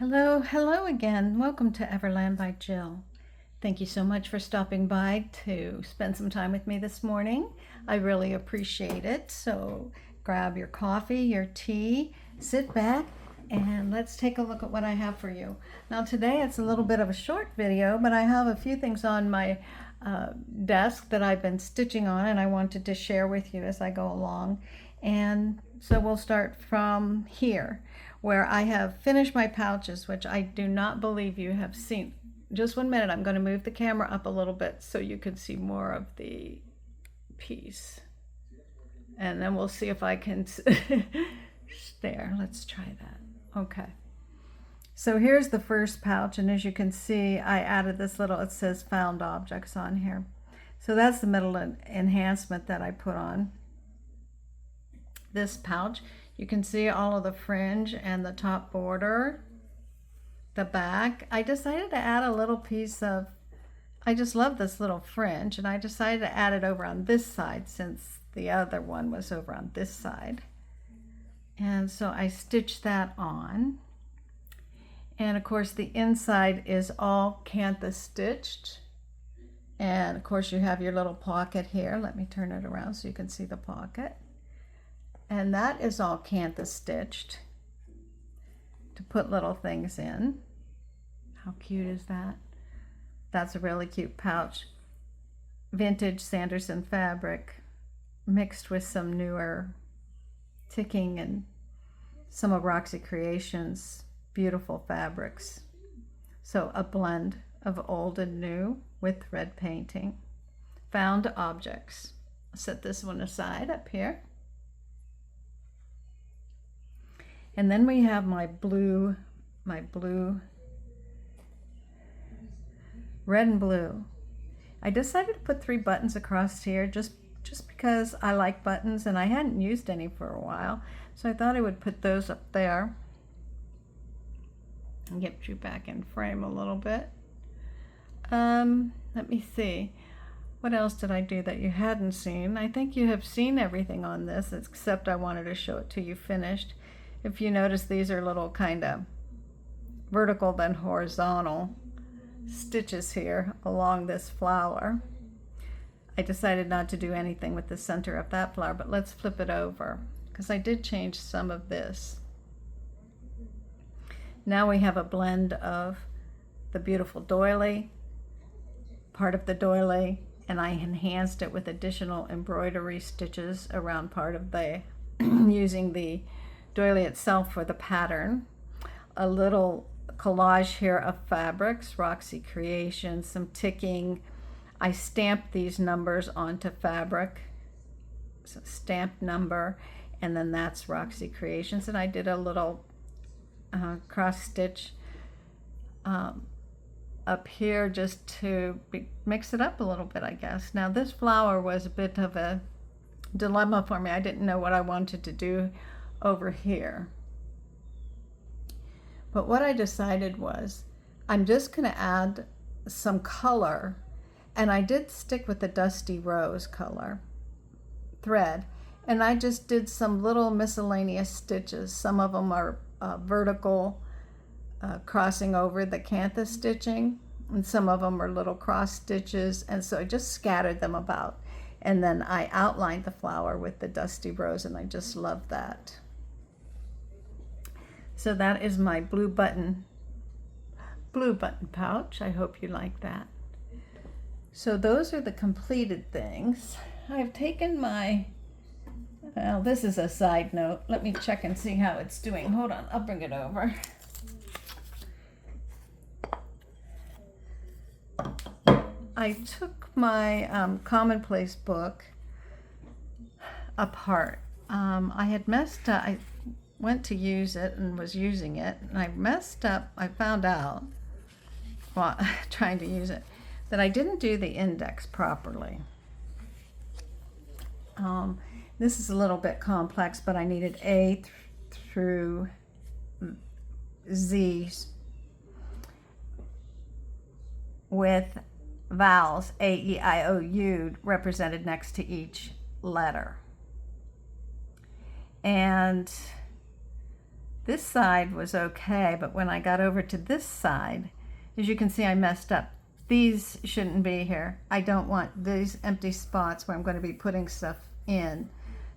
Hello again. Welcome to Everland by Jill. Thank you so much for stopping by to spend some time with me this morning. I really appreciate it. So grab your coffee, your tea, sit back, and let's take a look at what I have for you. Now today it's a little bit of a short video, but I have a few things on my desk that I've been stitching on and I wanted to share with you as I go along. And so we'll start from here, where I have finished my pouches, which I do not believe you have seen. Just 1 minute, I'm going to move the camera up a little bit so you can see more of the piece. And then we'll see if I can, there, let's try that. Okay. So here's the first pouch, and as you can see, I added this little, it says found objects on here. So that's the middle enhancement that I put on this pouch. You can see all of the fringe and the top border, the back. I decided to add a little piece of, I just love this little fringe, and I decided to add it over on this side since the other one was over on this side. And so I stitched that on. And of course the inside is all canthus stitched. And of course you have your little pocket here. Let me turn it around so you can see the pocket. And that is all canthus stitched to put little things in. How cute is that? That's a really cute pouch. Vintage Sanderson fabric mixed with some newer ticking and some of Roxy Creations' beautiful fabrics. So a blend of old and new with thread painting. Found objects. I'll set this one aside up here. And then we have my blue, red and blue. I decided to put 3 buttons across here just because I like buttons and I hadn't used any for a while. So I thought I would put those up there and get you back in frame a little bit. Let me see. What else did I do that you hadn't seen? I think you have seen everything on this, except I wanted to show it to you finished. If you notice, these are little kind of vertical then horizontal stitches here along this flower. I decided not to do anything with the center of that flower, but let's flip it over because I did change some of this. Now we have a blend of the beautiful doily, part of the doily, and I enhanced it with additional embroidery stitches around part of the using the doily itself for the pattern. A little collage here of fabrics, Roxy Creations, some ticking. I stamped these numbers onto fabric, so stamped number, and then that's Roxy Creations. And I did a little cross stitch up here just to mix it up a little bit, I guess. Now this flower was a bit of a dilemma for me. I didn't know what I wanted to do over here. But what I decided was I'm just going to add some color, and I did stick with the Dusty Rose color thread, and I just did some little miscellaneous stitches. Some of them are vertical crossing over the canthus stitching, and some of them are little cross stitches, and so I just scattered them about, and then I outlined the flower with the Dusty Rose, and I just love that. So that is my blue button pouch. I hope you like that. So those are the completed things. I've taken my, well, this is a side note. Let me check and see how it's doing. Hold on, I'll bring it over. I took my Commonplace book apart. I had messed up. I went to use it and was using it, and I messed up. I found out while trying to use it that I didn't do the index properly. This is a little bit complex, but I needed A through Z with vowels A, E, I, O, U represented next to each letter. And This side was okay, but when I got over to this side, as you can see, I messed up. These shouldn't be here. I don't want these empty spots where I'm going to be putting stuff in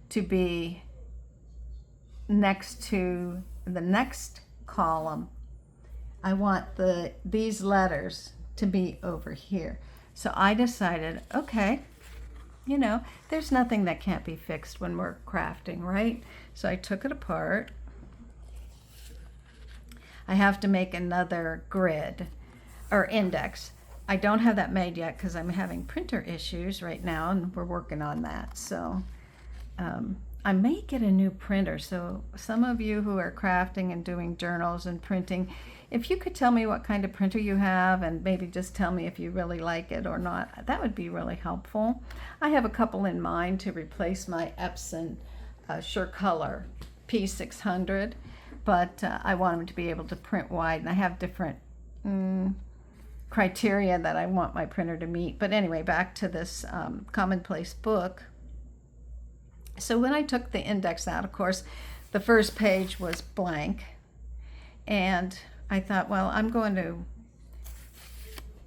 to be next to the next column. I want these letters to be over here. So I decided, okay, you know, there's nothing that can't be fixed when we're crafting, right? So I took it apart. I have to make another grid or index. I don't have that made yet because I'm having printer issues right now, and we're working on that. So I may get a new printer. So some of you who are crafting and doing journals and printing, if you could tell me what kind of printer you have and maybe just tell me if you really like it or not, that would be really helpful. I have a couple in mind to replace my Epson SureColor P600, but I want them to be able to print wide, and I have different criteria that I want my printer to meet. But anyway, back to this Commonplace book. So when I took the index out, of course, the first page was blank, and I thought, well, I'm going to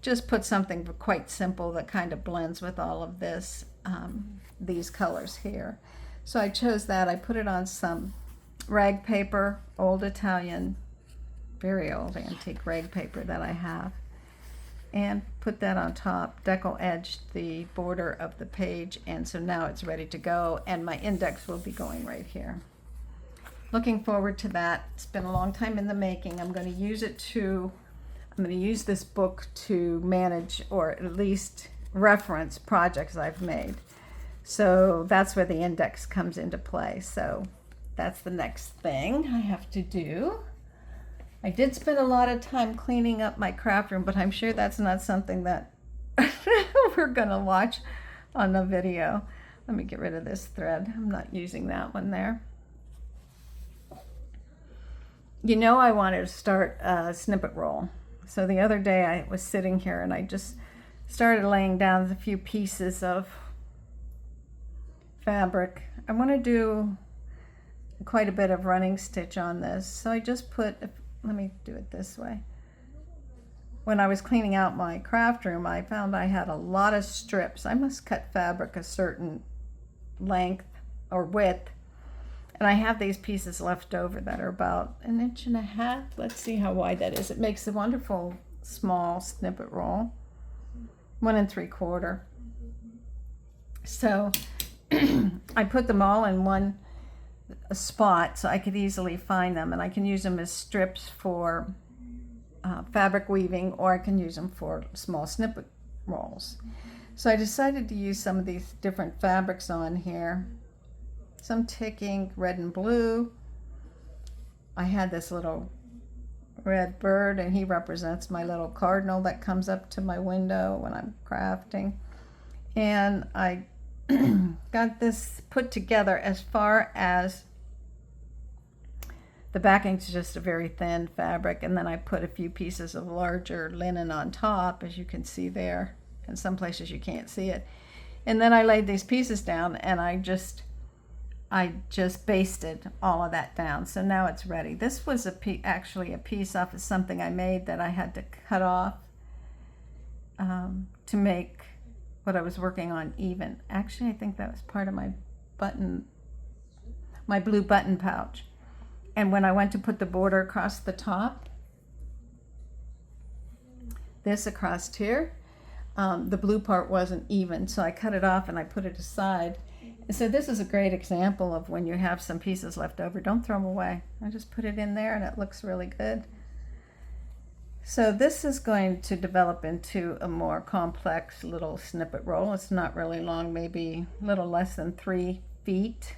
just put something quite simple that kind of blends with all of this, these colors here. So I chose that. I put it on some rag paper, old Italian, very old antique rag paper that I have, and put that on top, decal edged the border of the page, and so now it's ready to go, and my index will be going right here. Looking forward to that. It's been a long time in the making. I'm going to use this book to manage or at least reference projects I've made. So that's where the index comes into play. So that's the next thing I have to do. I did spend a lot of time cleaning up my craft room, but I'm sure that's not something that we're going to watch on the video. Let me get rid of this thread. I'm not using that one there. You know, I wanted to start a snippet roll. So the other day I was sitting here and I just started laying down a few pieces of fabric. I want to do quite a bit of running stitch on this. So I just put, let me do it this way. When I was cleaning out my craft room, I found I had a lot of strips. I must cut fabric a certain length or width. And I have these pieces left over that are about 1.5 inches. Let's see how wide that is. It makes a wonderful small snippet roll. 1 3/4. So I put them all in one spot so I could easily find them, and I can use them as strips for fabric weaving, or I can use them for small snippet rolls. So I decided to use some of these different fabrics on here. Some ticking, red and blue. I had this little red bird, and he represents my little cardinal that comes up to my window when I'm crafting. And I got this put together as far as the backing is just a very thin fabric, and then I put a few pieces of larger linen on top, as you can see there. In some places you can't see it. And then I laid these pieces down, and I just basted all of that down. So now it's ready. This was actually a piece off of something I made that I had to cut off to make what I was working on even. Actually, I think that was part of my blue button pouch. And when I went to put the border across the top, this across here, the blue part wasn't even, so I cut it off and I put it aside. And so this is a great example of when you have some pieces left over, don't throw them away. I just put it in there and it looks really good. So this is going to develop into a more complex little snippet roll. It's not really long, maybe a little less than 3 feet.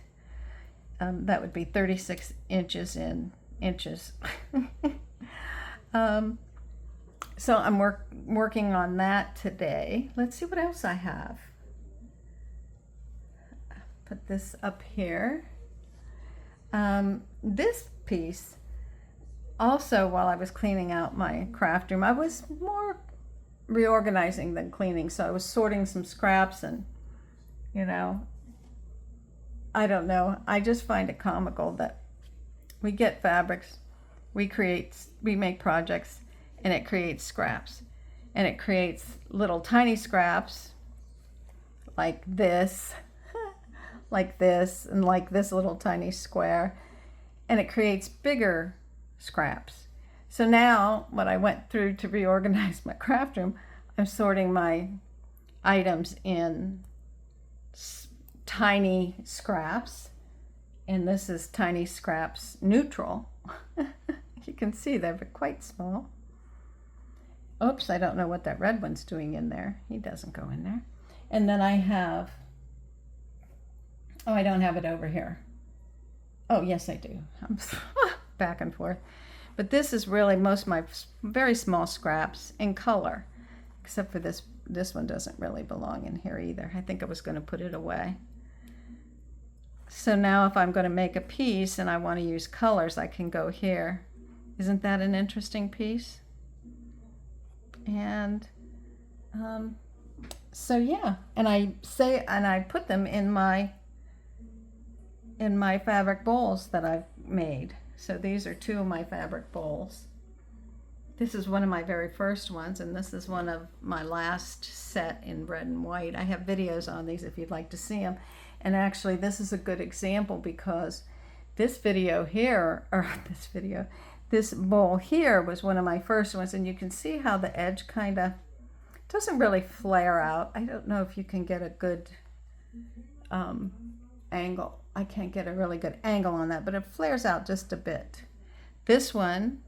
That would be 36 inches in inches. So I'm working on that today. Let's see what else I have. Put this up here. This piece, also while I was cleaning out my craft room, I was more reorganizing than cleaning. So I was sorting some scraps and, you know, I don't know. I just find it comical that we get fabrics we make projects, and it creates scraps. And it creates little tiny scraps like this, like this, and like this little tiny square. And it creates bigger scraps. So now, when I went through to reorganize my craft room, I'm sorting my items in tiny scraps. And this is tiny scraps neutral. You can see they're quite small. Oops, I don't know what that red one's doing in there. He doesn't go in there. And then I have, oh, I don't have it over here. Oh, yes, I do. I'm back and forth. But this is really most of my very small scraps in color, except for this. This one doesn't really belong in here either. I think I was going to put it away. So now if I'm going to make a piece and I want to use colors, I can go here. Isn't that an interesting piece? And so yeah, and I put them in my fabric bowls that I've made. So these are two of my fabric bowls. This is one of my very first ones, and this is one of my last set in red and white. I have videos on these if you'd like to see them. And actually, this is a good example because this video here, or this bowl here was one of my first ones, and you can see how the edge kind of doesn't really flare out. I don't know if you can get a good angle. I can't get a really good angle on that, but it flares out just a bit. This one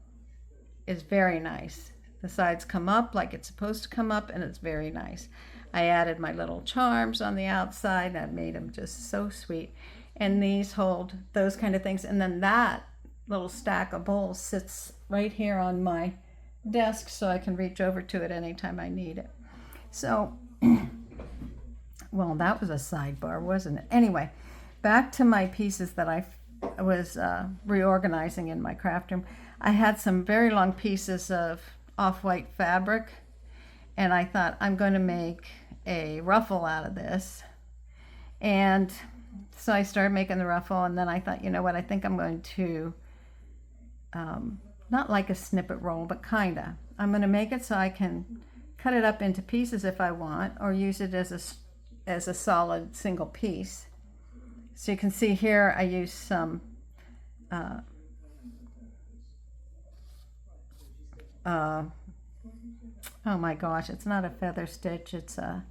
is very nice. The sides come up like it's supposed to come up, and it's very nice. I added my little charms on the outside, and I made them just so sweet. And these hold those kind of things. And then that little stack of bowls sits right here on my desk, so I can reach over to it anytime I need it. So, well, that was a sidebar, wasn't it? Anyway, back to my pieces that I was reorganizing in my craft room. I had some very long pieces of off-white fabric, and I thought I'm going to make a ruffle out of this. And so I started making the ruffle, and then I thought, you know what, I think I'm going to not like a snippet roll, but kinda. I'm going to make it so I can cut it up into pieces if I want, or use it as a solid single piece. So you can see here I use some oh my gosh, it's not a feather stitch, it's a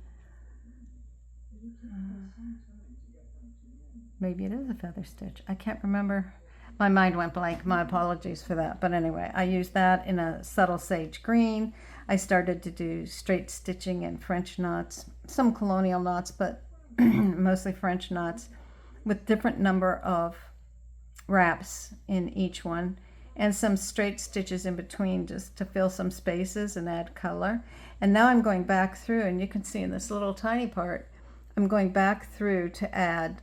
maybe it is a feather stitch. I can't remember. My mind went blank. My apologies for that. But anyway, I used that in a subtle sage green. I started to do straight stitching and French knots, some colonial knots, but mostly French knots, with different number of wraps in each one, and some straight stitches in between just to fill some spaces and add color. And now I'm going back through, and you can see in this little tiny part, I'm going back through to add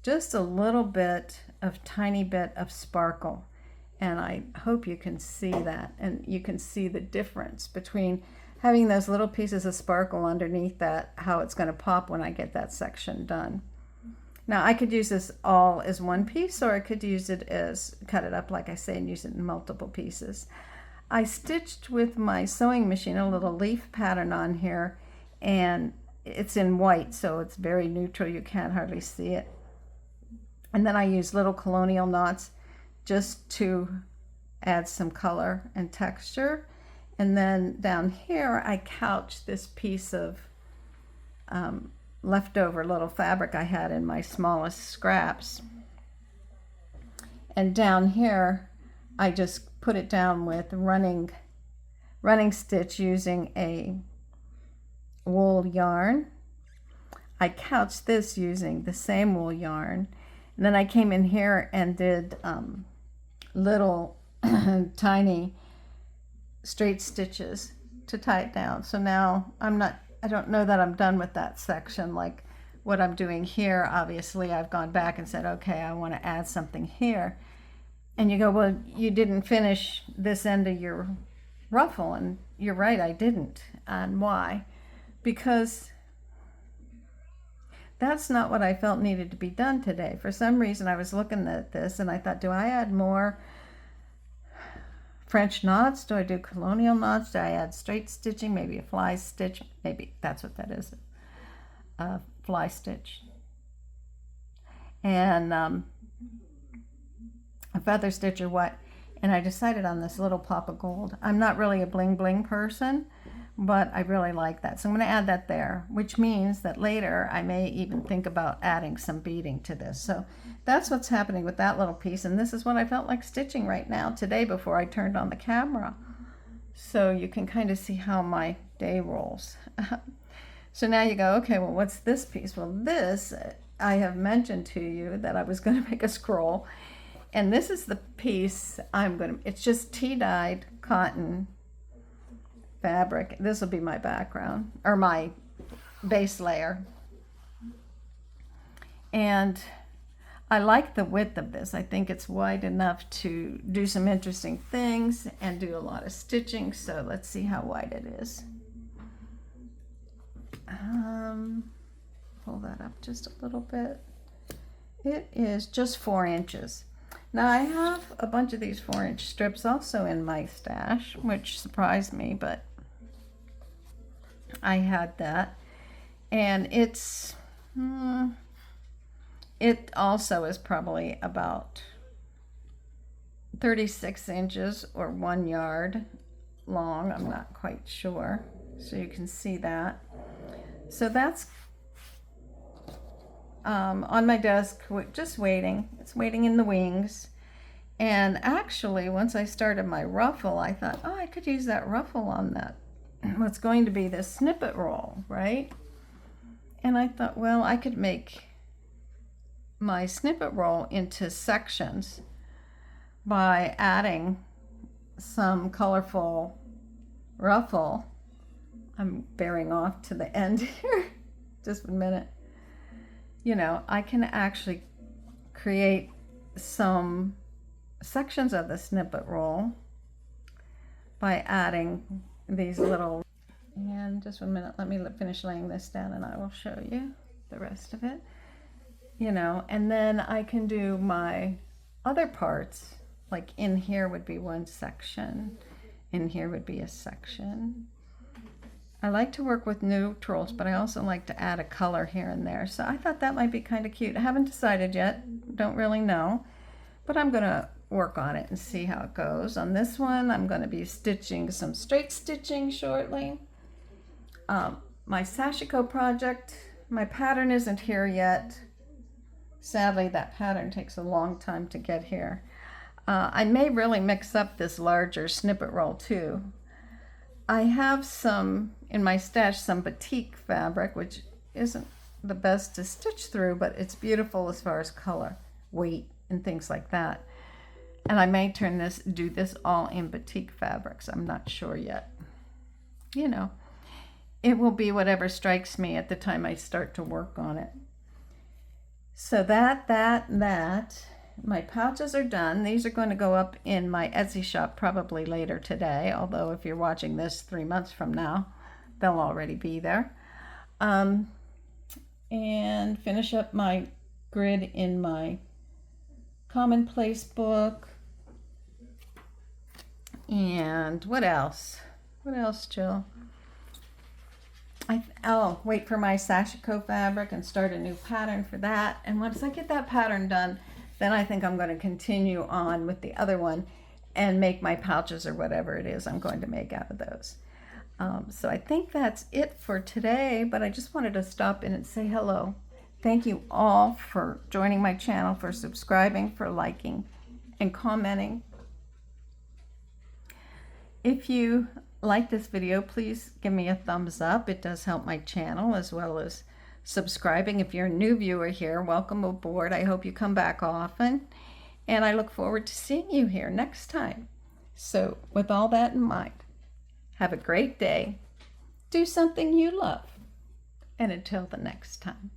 just a little bit of tiny bit of sparkle. And I hope you can see that, and you can see the difference between having those little pieces of sparkle underneath that, how it's going to pop when I get that section done. Now I could use this all as one piece, or I could use it as, cut it up like I say, and use it in multiple pieces. I stitched with my sewing machine a little leaf pattern on here, and it's in white, so it's very neutral, you can't hardly see it. And then I use little colonial knots just to add some color and texture. And then down here I couch this piece of leftover little fabric I had in my smallest scraps. And down here I just put it down with running stitch using a wool yarn. I couched this using the same wool yarn. And then I came in here and did little tiny straight stitches to tie it down. So now I don't know that I'm done with that section like what I'm doing here. Obviously I've gone back and said, okay, I want to add something here. And you go, well, you didn't finish this end of your ruffle. And you're right, I didn't. And why? Because that's not what I felt needed to be done today. For some reason, I was looking at this and I thought, do I add more French knots? Do I do colonial knots? Do I add straight stitching? Maybe a fly stitch? Maybe that's what that is, a fly stitch. And a feather stitch or what. And I decided on this little pop of gold. I'm not really a bling bling person, but I really like that. So I'm going to add that there, which means that later I may even think about adding some beading to this. So that's what's happening with that little piece. And this is what I felt like stitching right now today before I turned on the camera. So you can kind of see how my day rolls. So now you go, okay, well, what's this piece? Well, this, I have mentioned to you that I was going to make a scroll. And this is the piece it's just tea-dyed cotton fabric. This will be my background, or my base layer. And I like the width of this. I think it's wide enough to do some interesting things and do a lot of stitching. So let's see how wide it is. Pull that up just a little bit. It is just 4 inches. Now I have a bunch of these 4-inch strips also in my stash, which surprised me, but I had that. And it also is probably about 36 inches or 1 yard long. I'm not quite sure. So you can see that. So that's on my desk, just waiting. It's waiting in the wings. And actually, once I started my ruffle, I thought, oh, I could use that ruffle on that. What's going to be this snippet roll, right? And I thought, well, I could make my snippet roll into sections by adding some colorful ruffle. I'm bearing off to the end here. Just a minute. You know, I can actually create some sections of the snippet roll by adding these little, and just 1 minute, let me finish laying this down and I will show you the rest of it. You know, and then I can do my other parts, like in here would be one section, in here would be a section. I like to work with neutrals, but I also like to add a color here and there. So I thought that might be kind of cute. I haven't decided yet, don't really know, but I'm going to work on it and see how it goes. On this one, I'm going to be stitching some straight stitching shortly. My Sashiko project, my pattern isn't here yet. Sadly, that pattern takes a long time to get here. I may really mix up this larger snippet roll too. I have some in my stash, some batik fabric, which isn't the best to stitch through, but it's beautiful as far as color, weight, and things like that. And I may do this all in batik fabrics. I'm not sure yet. You know, it will be whatever strikes me at the time I start to work on it. So that. My pouches are done. These are going to go up in my Etsy shop probably later today, although if you're watching this 3 months from now, they'll already be there. And finish up my grid in my Commonplace book. And what else? What else, Jill? I'll wait for my Sashiko fabric and start a new pattern for that. And once I get that pattern done, then I think I'm going to continue on with the other one and make my pouches or whatever it is I'm going to make out of those. So I think that's it for today, but I just wanted to stop in and say hello. Thank you all for joining my channel, for subscribing, for liking, and commenting. If you like this video, please give me a thumbs up. It does help my channel, as well as subscribing. If you're a new viewer here, welcome aboard. I hope you come back often, and I look forward to seeing you here next time. So with all that in mind, have a great day. Do something you love. And until the next time.